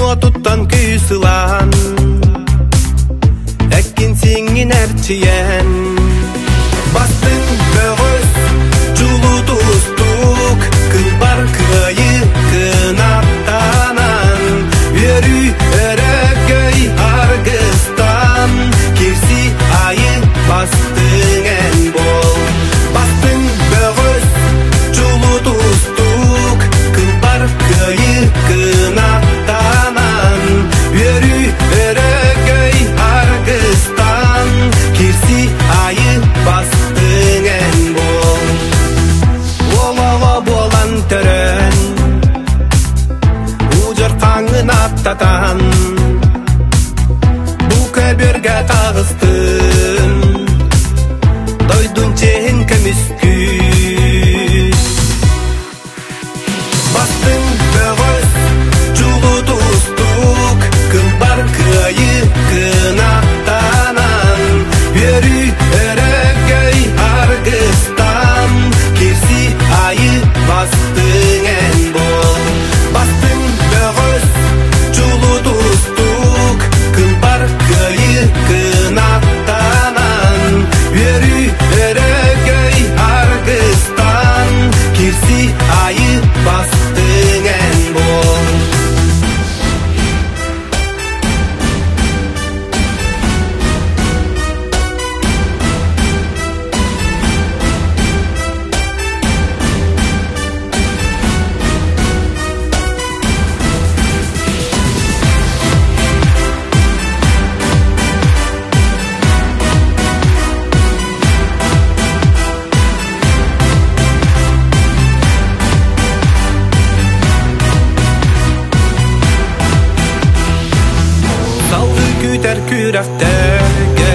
отуттан күйсылан әккен сеңнен әртиен бастың бөгөз жулу тустук күн бар күйі кынаттанан өрі өрөгөй аргыстан керси айы бастың ән бол бастың бөгөз жулу тустук күн бар күйі кынаттанан өрі өрөгөй аргыстан керси айы бастың ән бол олоға болан төрөн ужыр қаңын аттатан бұл көберге тағыстын дойдун чейін көміскү бастың бөгөз жулу тустук күн бар күйі кынаттанан өрі өрөгөй аргыстан керси айы бастың ән бол бастың бөгөз жулу тустук күн бар күйі кынаттанан өрі өрөгөй аргыстан керси айы бастың ән бол Күтер күрәфтәргә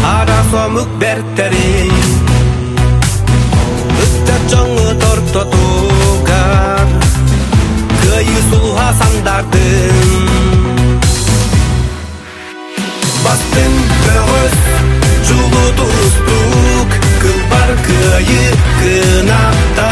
ара сомук бәртәрин үттәп жаңы тортотугар күйі сулға сандардың бастың бөгөз жулу тустук күн бар күйі кынатта